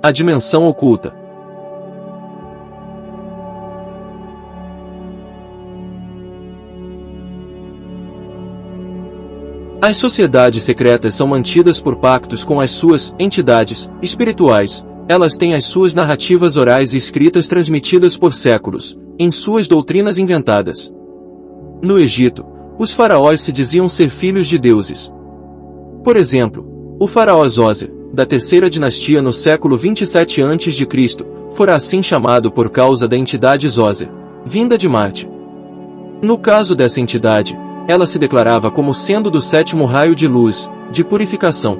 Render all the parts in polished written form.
A dimensão oculta. As sociedades secretas são mantidas por pactos com as suas entidades espirituais. Elas têm as suas narrativas orais e escritas transmitidas por séculos, em suas doutrinas inventadas. No Egito, os faraós se diziam ser filhos de deuses. Por exemplo, o faraó Zoser, da terceira dinastia no século 27 a.C., fora assim chamado por causa da entidade Zoser, vinda de Marte. No caso dessa entidade, ela se declarava como sendo do sétimo raio de luz, de purificação.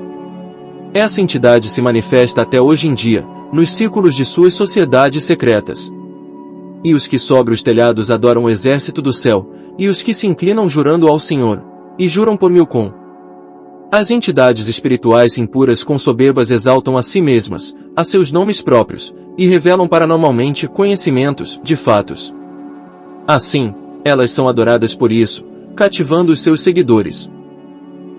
Essa entidade se manifesta até hoje em dia, nos círculos de suas sociedades secretas. E os que sobre os telhados adoram o exército do céu, e os que se inclinam jurando ao Senhor, e juram por Milcom. As entidades espirituais impuras com soberbas exaltam a si mesmas, a seus nomes próprios, e revelam paranormalmente conhecimentos de fatos. Assim, elas são adoradas por isso, cativando os seus seguidores.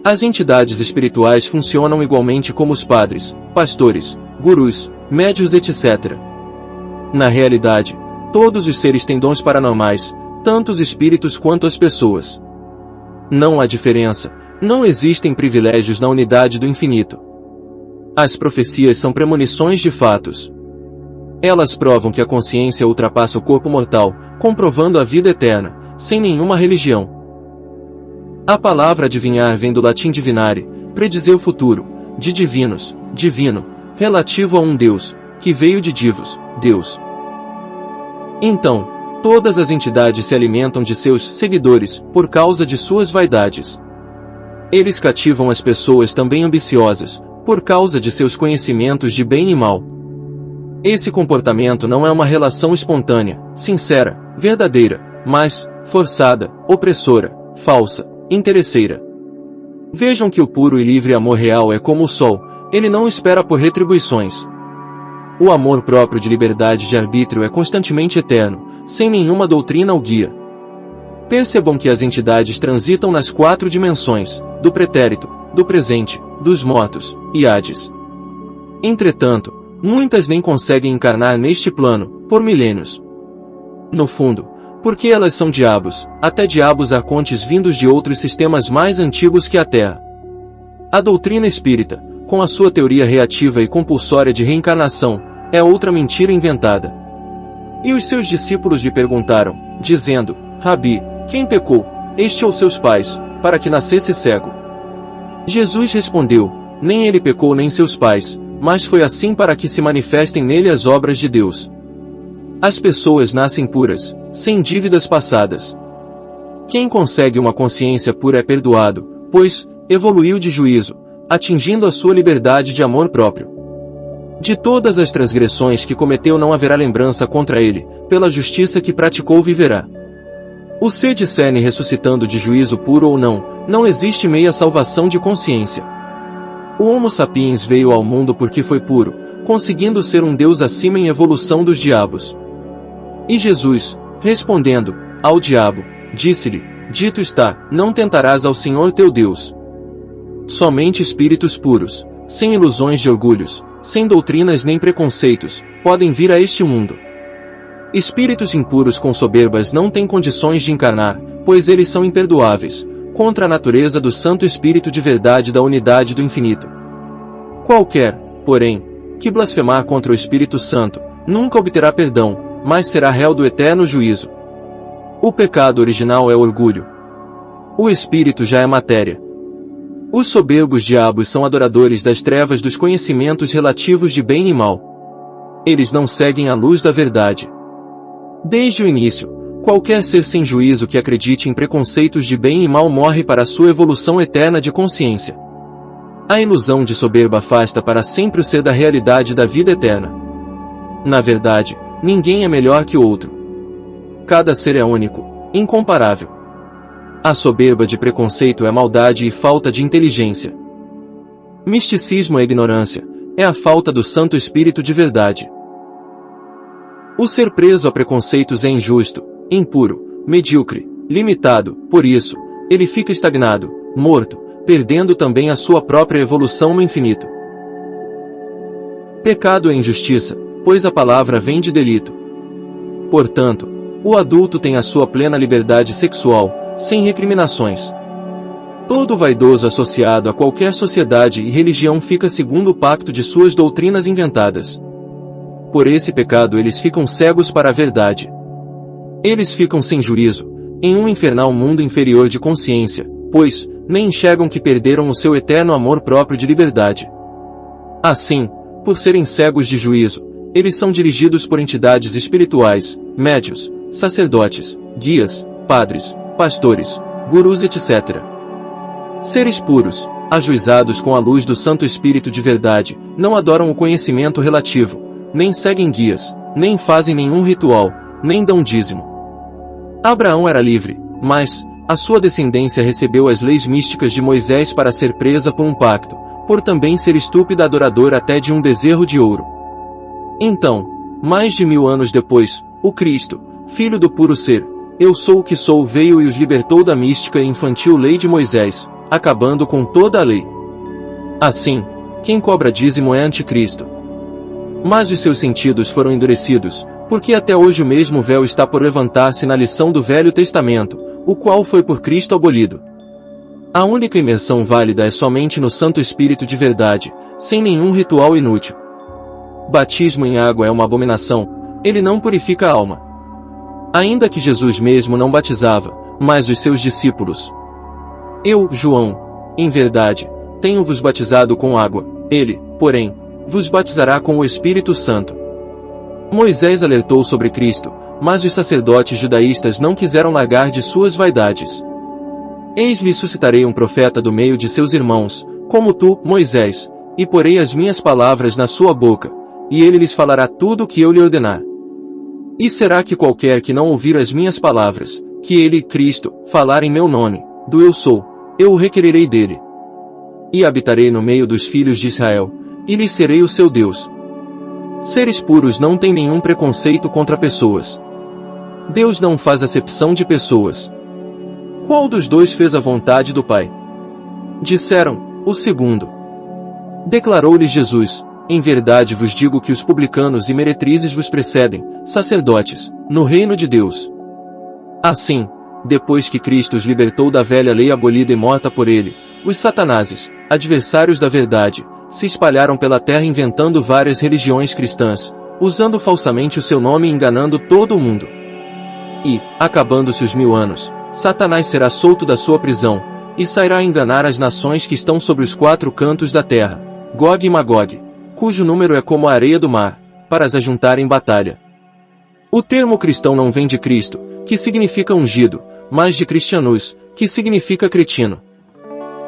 As entidades espirituais funcionam igualmente como os padres, pastores, gurus, médios etc. Na realidade, todos os seres têm dons paranormais, tanto os espíritos quanto as pessoas. Não há diferença, não existem privilégios na unidade do infinito. As profecias são premonições de fatos. Elas provam que a consciência ultrapassa o corpo mortal, comprovando a vida eterna, sem nenhuma religião. A palavra adivinhar vem do latim divinare, predizer o futuro, de divinos, divino, relativo a um Deus, que veio de divos, Deus. Então, todas as entidades se alimentam de seus seguidores, por causa de suas vaidades. Eles cativam as pessoas também ambiciosas, por causa de seus conhecimentos de bem e mal. Esse comportamento não é uma relação espontânea, sincera, verdadeira, mas forçada, opressora, falsa, interesseira. Vejam que o puro e livre amor real é como o sol, ele não espera por retribuições. O amor próprio de liberdade de arbítrio é constantemente eterno, sem nenhuma doutrina ou guia. Percebam que as entidades transitam nas 4 dimensões, do pretérito, do presente, dos mortos, e Hades. Entretanto, muitas nem conseguem encarnar neste plano, por milênios. No fundo, porque elas são diabos, até diabos arcontes vindos de outros sistemas mais antigos que a Terra. A doutrina espírita, com a sua teoria reativa e compulsória de reencarnação, é outra mentira inventada. E os seus discípulos lhe perguntaram, dizendo, Rabi, quem pecou, este ou seus pais, para que nascesse cego? Jesus respondeu, nem ele pecou nem seus pais, mas foi assim para que se manifestem nele as obras de Deus. As pessoas nascem puras, sem dívidas passadas. Quem consegue uma consciência pura é perdoado, pois evoluiu de juízo, atingindo a sua liberdade de amor próprio. De todas as transgressões que cometeu não haverá lembrança contra ele, pela justiça que praticou viverá. O se discerne ressuscitando de juízo puro ou não, não existe meia salvação de consciência. O Homo sapiens veio ao mundo porque foi puro, conseguindo ser um Deus acima em evolução dos diabos. E Jesus, respondendo ao diabo, disse-lhe, dito está, não tentarás ao Senhor teu Deus. Somente espíritos puros, sem ilusões de orgulhos, sem doutrinas nem preconceitos, podem vir a este mundo. Espíritos impuros com soberbas não têm condições de encarnar, pois eles são imperdoáveis, contra a natureza do Santo Espírito de verdade da unidade do infinito. Qualquer, porém, que blasfemar contra o Espírito Santo, nunca obterá perdão, mas será réu do eterno juízo. O pecado original é orgulho. O espírito já é matéria. Os soberbos diabos são adoradores das trevas dos conhecimentos relativos de bem e mal. Eles não seguem a luz da verdade. Desde o início, qualquer ser sem juízo que acredite em preconceitos de bem e mal morre para sua evolução eterna de consciência. A ilusão de soberba afasta para sempre o ser da realidade da vida eterna. Na verdade, ninguém é melhor que o outro. Cada ser é único, incomparável. A soberba de preconceito é maldade e falta de inteligência. Misticismo é ignorância, é a falta do Santo Espírito de verdade. O ser preso a preconceitos é injusto, impuro, medíocre, limitado, por isso, ele fica estagnado, morto, perdendo também a sua própria evolução no infinito. Pecado é injustiça, pois a palavra vem de delito. Portanto, o adulto tem a sua plena liberdade sexual, sem recriminações. Todo vaidoso associado a qualquer sociedade e religião fica segundo o pacto de suas doutrinas inventadas. Por esse pecado eles ficam cegos para a verdade. Eles ficam sem juízo, em um infernal mundo inferior de consciência, pois, nem enxergam que perderam o seu eterno amor próprio de liberdade. Assim, por serem cegos de juízo, eles são dirigidos por entidades espirituais, médios, sacerdotes, guias, padres, pastores, gurus etc. Seres puros, ajuizados com a luz do Santo Espírito de verdade, não adoram o conhecimento relativo, nem seguem guias, nem fazem nenhum ritual, nem dão dízimo. Abraão era livre, mas a sua descendência recebeu as leis místicas de Moisés para ser presa por um pacto, por também ser estúpida adoradora até de um bezerro de ouro. Então, mais de 1000 anos depois, o Cristo, Filho do puro ser, eu sou o que sou, veio e os libertou da mística e infantil lei de Moisés, acabando com toda a lei. Assim, quem cobra dízimo é anticristo. Mas os seus sentidos foram endurecidos, porque até hoje o mesmo véu está por levantar-se na lição do Velho Testamento, o qual foi por Cristo abolido. A única imersão válida é somente no Santo Espírito de verdade, sem nenhum ritual inútil. Batismo em água é uma abominação, ele não purifica a alma. Ainda que Jesus mesmo não batizava, mas os seus discípulos. Eu, João, em verdade, tenho-vos batizado com água, ele, porém, vos batizará com o Espírito Santo. Moisés alertou sobre Cristo, mas os sacerdotes judaístas não quiseram largar de suas vaidades. Eis-lhe suscitarei um profeta do meio de seus irmãos, como tu, Moisés, e porei as minhas palavras na sua boca, e ele lhes falará tudo o que eu lhe ordenar. E será que qualquer que não ouvir as minhas palavras, que ele, Cristo, falar em meu nome, do eu sou, eu o requererei dele. E habitarei no meio dos filhos de Israel, e lhes serei o seu Deus. Seres puros não têm nenhum preconceito contra pessoas. Deus não faz acepção de pessoas. Qual dos dois fez a vontade do Pai? Disseram, o segundo. Declarou-lhes Jesus, em verdade vos digo que os publicanos e meretrizes vos precedem, sacerdotes, no reino de Deus. Assim, depois que Cristo os libertou da velha lei abolida e morta por ele, os satanases, adversários da verdade, se espalharam pela terra inventando várias religiões cristãs, usando falsamente o seu nome e enganando todo o mundo. E, acabando-se os 1000 anos, Satanás será solto da sua prisão, e sairá a enganar as nações que estão sobre os 4 cantos da terra, Gog e Magog, cujo número é como a areia do mar, para as ajuntar em batalha. O termo cristão não vem de Cristo, que significa ungido, mas de Cristianus, que significa cretino.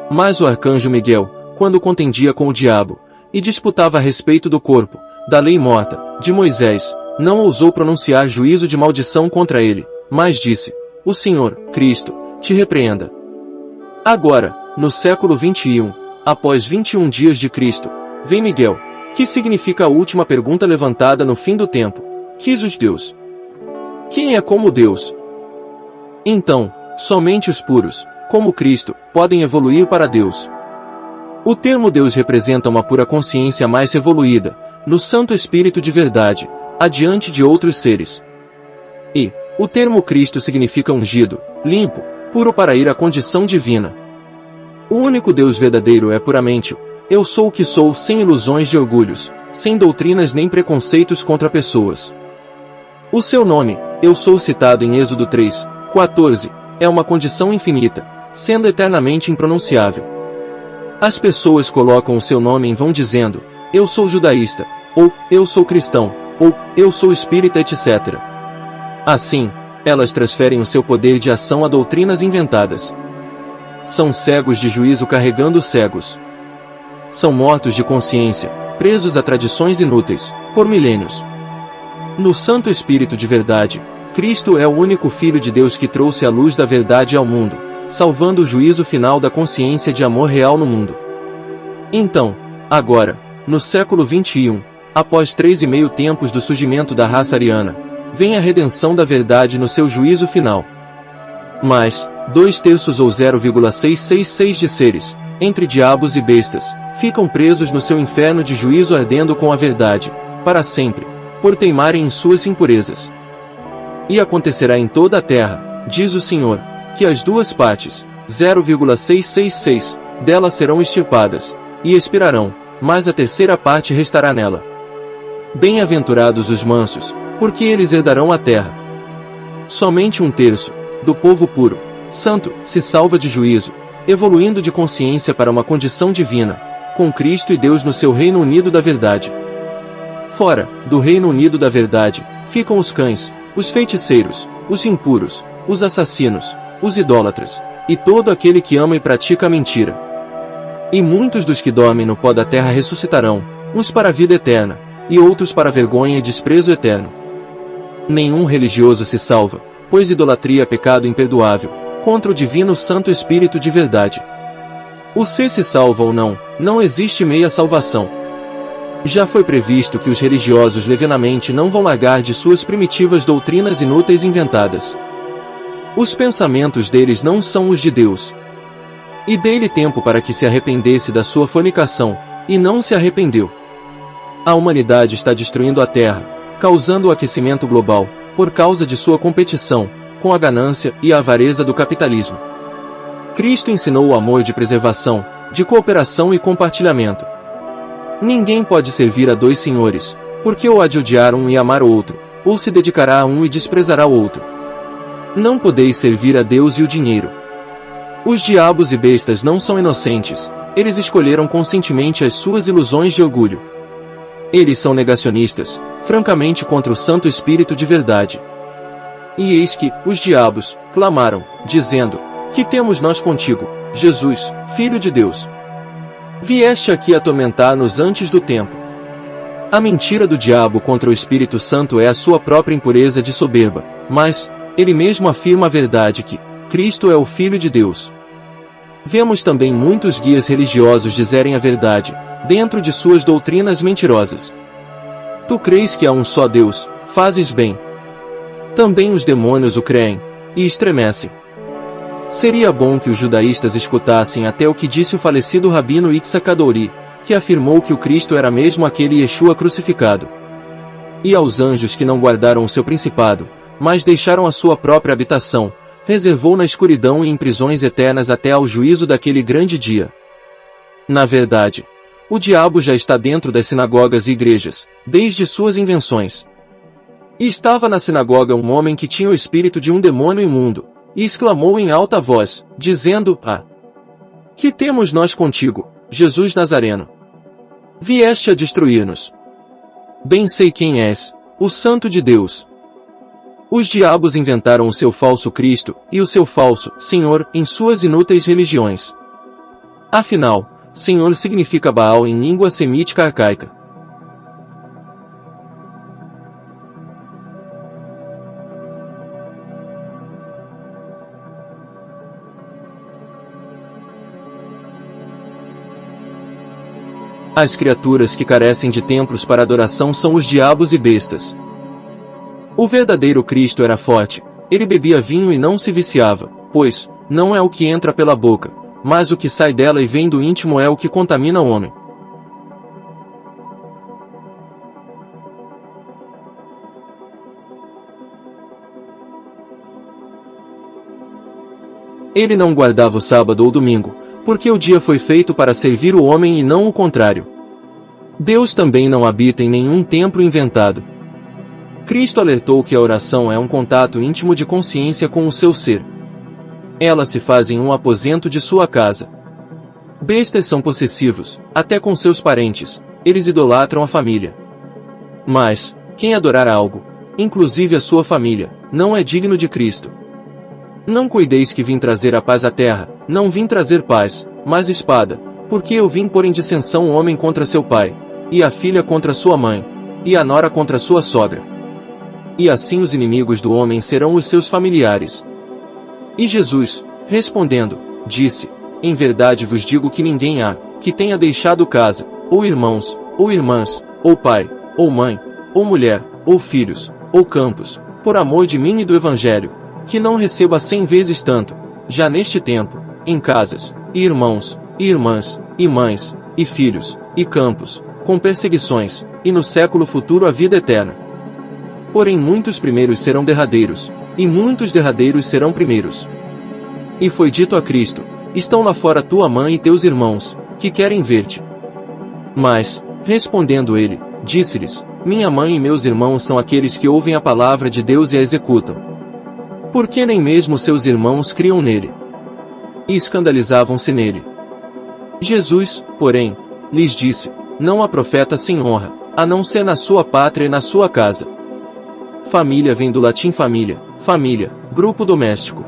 Mas o arcanjo Miguel, quando contendia com o diabo, e disputava a respeito do corpo, da lei morta, de Moisés, não ousou pronunciar juízo de maldição contra ele, mas disse, o Senhor, Cristo, te repreenda. Agora, no século 21, após 21 dias de Cristo, vem Miguel, que significa a última pergunta levantada no fim do tempo. Quis os Deus. Quem é como Deus? Então, somente os puros, como Cristo, podem evoluir para Deus. O termo Deus representa uma pura consciência mais evoluída, no Santo Espírito de verdade, adiante de outros seres. E, o termo Cristo significa ungido, limpo, puro para ir à condição divina. O único Deus verdadeiro é puramente o eu sou o que sou, sem ilusões de orgulhos, sem doutrinas nem preconceitos contra pessoas. O seu nome, eu sou citado em Êxodo 3:14, é uma condição infinita, sendo eternamente impronunciável. As pessoas colocam o seu nome em vão dizendo, eu sou judaísta, ou eu sou cristão, ou eu sou espírita etc. Assim, elas transferem o seu poder de ação a doutrinas inventadas. São cegos de juízo carregando cegos. São mortos de consciência, presos a tradições inúteis, por milênios. No Santo Espírito de verdade, Cristo é o único Filho de Deus que trouxe a luz da verdade ao mundo, salvando o juízo final da consciência de amor real no mundo. Então, agora, no século 21, após 3,5 tempos do surgimento da raça ariana, vem a redenção da verdade no seu juízo final. Mas, 2/3 ou 0,666 de seres, entre diabos e bestas, ficam presos no seu inferno de juízo ardendo com a verdade, para sempre, por teimarem em suas impurezas. E acontecerá em toda a terra, diz o Senhor, que as duas partes, 0,666, delas serão extirpadas, e expirarão, mas a terceira parte restará nela. Bem-aventurados os mansos, porque eles herdarão a terra. Somente um terço, do povo puro, santo, se salva de juízo, evoluindo de consciência para uma condição divina, com Cristo e Deus no seu Reino Unido da Verdade. Fora, do Reino Unido da Verdade, ficam os cães, os feiticeiros, os impuros, os assassinos, os idólatras, e todo aquele que ama e pratica a mentira. E muitos dos que dormem no pó da terra ressuscitarão, uns para a vida eterna, e outros para a vergonha e desprezo eterno. Nenhum religioso se salva, pois idolatria é pecado imperdoável, contra o divino Santo Espírito de verdade. O ser se salva ou não, não existe meia salvação. Já foi previsto que os religiosos levianamente não vão largar de suas primitivas doutrinas inúteis inventadas. Os pensamentos deles não são os de Deus. E dei-lhe tempo para que se arrependesse da sua fornicação, e não se arrependeu. A humanidade está destruindo a Terra, causando o aquecimento global, por causa de sua competição, com a ganância e a avareza do capitalismo. Cristo ensinou o amor de preservação, de cooperação e compartilhamento. Ninguém pode servir a dois senhores, porque ou há de odiar um e amar o outro, ou se dedicará a um e desprezará o outro. Não podeis servir a Deus e o dinheiro. Os diabos e bestas não são inocentes, eles escolheram conscientemente as suas ilusões de orgulho. Eles são negacionistas, francamente contra o Santo Espírito de verdade. E eis que, os diabos, clamaram, dizendo, que temos nós contigo, Jesus, Filho de Deus? Vieste aqui atormentar-nos antes do tempo. A mentira do diabo contra o Espírito Santo é a sua própria impureza de soberba, mas, ele mesmo afirma a verdade que, Cristo é o Filho de Deus. Vemos também muitos guias religiosos dizerem a verdade, dentro de suas doutrinas mentirosas. Tu crês que há um só Deus, fazes bem. Também os demônios o creem, e estremecem. Seria bom que os judaístas escutassem até o que disse o falecido rabino Yitzhak Hadouri, que afirmou que o Cristo era mesmo aquele Yeshua crucificado. E aos anjos que não guardaram o seu principado, mas deixaram a sua própria habitação, reservou na escuridão e em prisões eternas até ao juízo daquele grande dia. Na verdade, o diabo já está dentro das sinagogas e igrejas, desde suas invenções. E estava na sinagoga um homem que tinha o espírito de um demônio imundo, e exclamou em alta voz, dizendo, que temos nós contigo, Jesus Nazareno? Vieste a destruir-nos. Bem sei quem és, o Santo de Deus. Os diabos inventaram o seu falso Cristo, e o seu falso Senhor, em suas inúteis religiões. Afinal, Senhor significa Baal em língua semítica arcaica. As criaturas que carecem de templos para adoração são os diabos e bestas. O verdadeiro Cristo era forte, ele bebia vinho e não se viciava, pois, não é o que entra pela boca, mas o que sai dela e vem do íntimo é o que contamina o homem. Ele não guardava o sábado ou domingo, porque o dia foi feito para servir o homem e não o contrário. Deus também não habita em nenhum templo inventado. Cristo alertou que a oração é um contato íntimo de consciência com o seu ser. Ela se faz em um aposento de sua casa. Bestas são possessivos, até com seus parentes, eles idolatram a família. Mas, quem adorar algo, inclusive a sua família, não é digno de Cristo. Não cuideis que vim trazer a paz à terra, não vim trazer paz, mas espada, porque eu vim pôr em dissensão o homem contra seu pai, e a filha contra sua mãe, e a nora contra sua sogra. E assim os inimigos do homem serão os seus familiares. E Jesus, respondendo, disse, em verdade vos digo que ninguém há, que tenha deixado casa, ou irmãos, ou irmãs, ou pai, ou mãe, ou mulher, ou filhos, ou campos, por amor de mim e do Evangelho, que não receba 100 vezes tanto, já neste tempo, em casas, e irmãos, e irmãs, e mães, e filhos, e campos, com perseguições, e no século futuro a vida eterna. Porém muitos primeiros serão derradeiros, e muitos derradeiros serão primeiros. E foi dito a Cristo: estão lá fora tua mãe e teus irmãos, que querem ver-te. Mas, respondendo ele, disse-lhes: minha mãe e meus irmãos são aqueles que ouvem a palavra de Deus e a executam. Porque nem mesmo seus irmãos criam nele. E escandalizavam-se nele. Jesus, porém, lhes disse: não há profeta sem honra, a não ser na sua pátria e na sua casa. Família vem do latim família, família, grupo doméstico.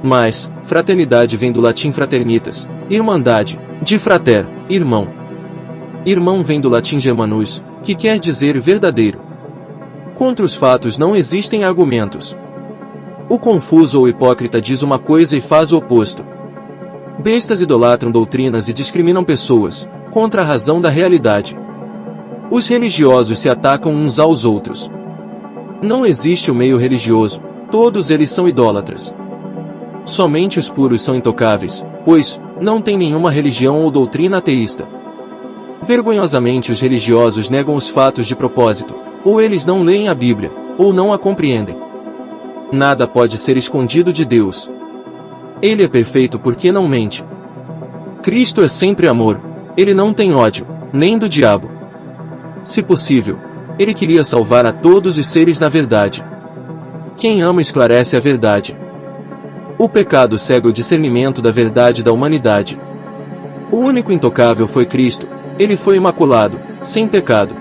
Mas, fraternidade vem do latim fraternitas, irmandade, de frater, irmão. Irmão vem do latim germanus, que quer dizer verdadeiro. Contra os fatos não existem argumentos. O confuso ou hipócrita diz uma coisa e faz o oposto. Bestas idolatram doutrinas e discriminam pessoas, contra a razão da realidade. Os religiosos se atacam uns aos outros. Não existe o meio religioso, todos eles são idólatras. Somente os puros são intocáveis, pois não tem nenhuma religião ou doutrina ateísta. Vergonhosamente os religiosos negam os fatos de propósito, ou eles não leem a Bíblia, ou não a compreendem. Nada pode ser escondido de Deus. Ele é perfeito porque não mente. Cristo é sempre amor, ele não tem ódio, nem do diabo. Se possível, ele queria salvar a todos os seres na verdade. Quem ama esclarece a verdade. O pecado cega o discernimento da verdade da humanidade. O único intocável foi Cristo, ele foi imaculado, sem pecado.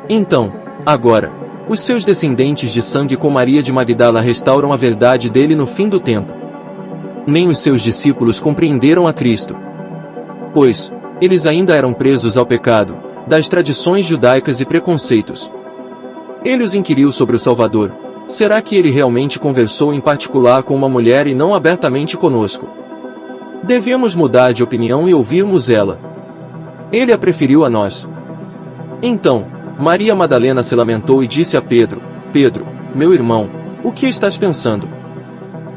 Então, agora, os seus descendentes de sangue com Maria de Magdala restauram a verdade dele no fim do tempo. Nem os seus discípulos compreenderam a Cristo. Pois, eles ainda eram presos ao pecado, das tradições judaicas e preconceitos. Ele os inquiriu sobre o Salvador: será que ele realmente conversou em particular com uma mulher e não abertamente conosco? Devemos mudar de opinião e ouvirmos ela. Ele a preferiu a nós. Então, Maria Madalena se lamentou e disse a Pedro: Pedro, meu irmão, o que estás pensando?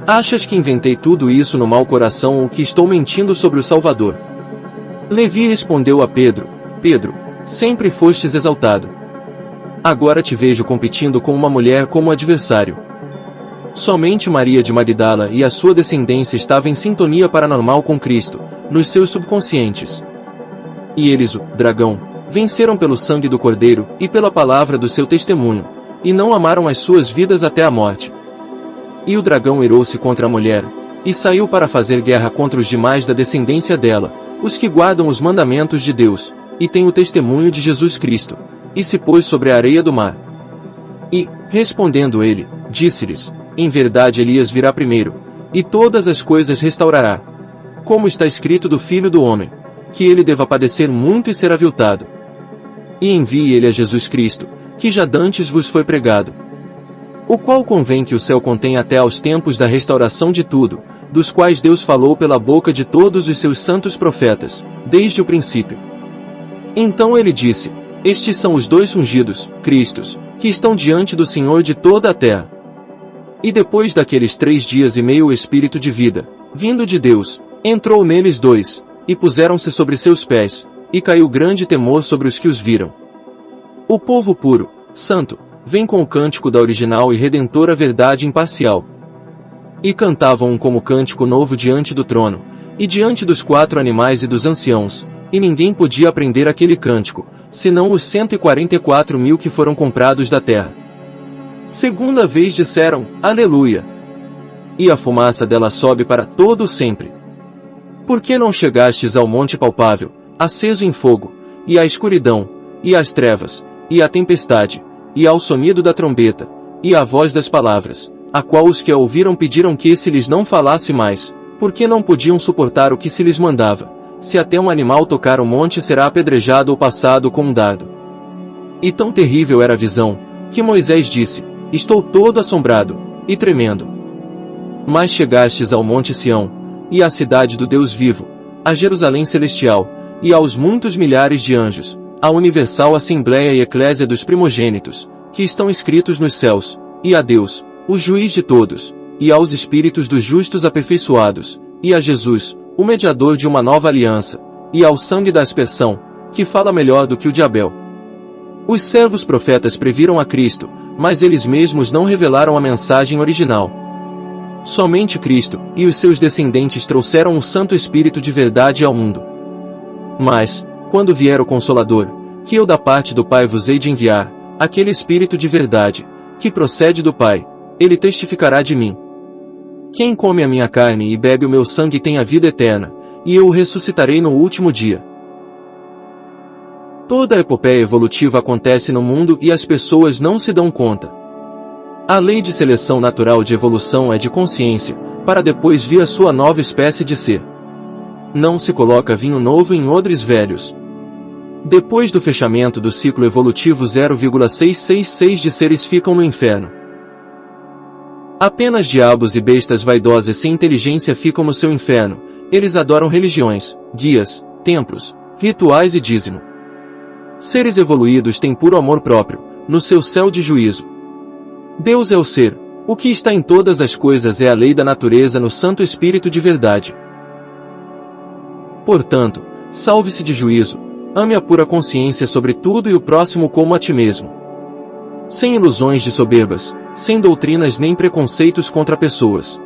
Achas que inventei tudo isso no mau coração ou que estou mentindo sobre o Salvador? Levi respondeu a Pedro: Pedro, sempre fostes exaltado. Agora te vejo competindo com uma mulher como adversário. Somente Maria de Magdala e a sua descendência estavam em sintonia paranormal com Cristo, nos seus subconscientes. E eles, o dragão, venceram pelo sangue do Cordeiro e pela palavra do seu testemunho, e não amaram as suas vidas até a morte. E o dragão irou-se contra a mulher, e saiu para fazer guerra contra os demais da descendência dela, os que guardam os mandamentos de Deus, e têm o testemunho de Jesus Cristo, e se pôs sobre a areia do mar. E, respondendo ele, disse-lhes: em verdade Elias virá primeiro, e todas as coisas restaurará. Como está escrito do Filho do Homem, que ele deva padecer muito e ser aviltado. E envie ele a Jesus Cristo, que já dantes vos foi pregado. O qual convém que o céu contenha até aos tempos da restauração de tudo, dos quais Deus falou pela boca de todos os seus santos profetas, desde o princípio. Então ele disse: estes são os dois ungidos, Cristos, que estão diante do Senhor de toda a terra. E depois daqueles 3 dias e meio o Espírito de vida, vindo de Deus, entrou neles dois, e puseram-se sobre seus pés, e caiu grande temor sobre os que os viram. O povo puro, santo, vem com o cântico da original e redentora verdade imparcial. E cantavam como cântico novo diante do trono, e diante dos 4 animais e dos anciãos, e ninguém podia aprender aquele cântico, senão os 144.000 que foram comprados da terra. Segunda vez disseram: Aleluia! E a fumaça dela sobe para todo o sempre. Por que não chegastes ao monte palpável, aceso em fogo, e à escuridão, e às trevas, e à tempestade, e ao sonido da trombeta, e à voz das palavras, a qual os que a ouviram pediram que se lhes não falasse mais, porque não podiam suportar o que se lhes mandava: se até um animal tocar o monte será apedrejado ou passado com um dardo. E tão terrível era a visão, que Moisés disse: estou todo assombrado, e tremendo. Mas chegastes ao monte Sião, e à cidade do Deus vivo, a Jerusalém celestial, e aos muitos milhares de anjos, à universal assembléia e eclésia dos primogênitos, que estão escritos nos céus, e a Deus, o juiz de todos, e aos espíritos dos justos aperfeiçoados, e a Jesus, o mediador de uma nova aliança, e ao sangue da aspersão, que fala melhor do que o de Abel. Os servos profetas previram a Cristo, mas eles mesmos não revelaram a mensagem original. Somente Cristo e os seus descendentes trouxeram o Santo Espírito de verdade ao mundo. Mas, quando vier o Consolador, que eu da parte do Pai vos hei de enviar, aquele Espírito de verdade, que procede do Pai, ele testificará de mim. Quem come a minha carne e bebe o meu sangue tem a vida eterna, e eu o ressuscitarei no último dia. Toda a epopeia evolutiva acontece no mundo e as pessoas não se dão conta. A lei de seleção natural de evolução é de consciência, para depois vir a sua nova espécie de ser. Não se coloca vinho novo em odres velhos. Depois do fechamento do ciclo evolutivo 0,666 de seres ficam no inferno. Apenas diabos e bestas vaidosas sem inteligência ficam no seu inferno. Eles adoram religiões, guias, templos, rituais e dízimo. Seres evoluídos têm puro amor próprio, no seu céu de juízo. Deus é o ser, o que está em todas as coisas é a lei da natureza no Santo Espírito de verdade. Portanto, salve-se de juízo, ame a pura consciência sobre tudo e o próximo como a ti mesmo. Sem ilusões de soberbas, sem doutrinas nem preconceitos contra pessoas.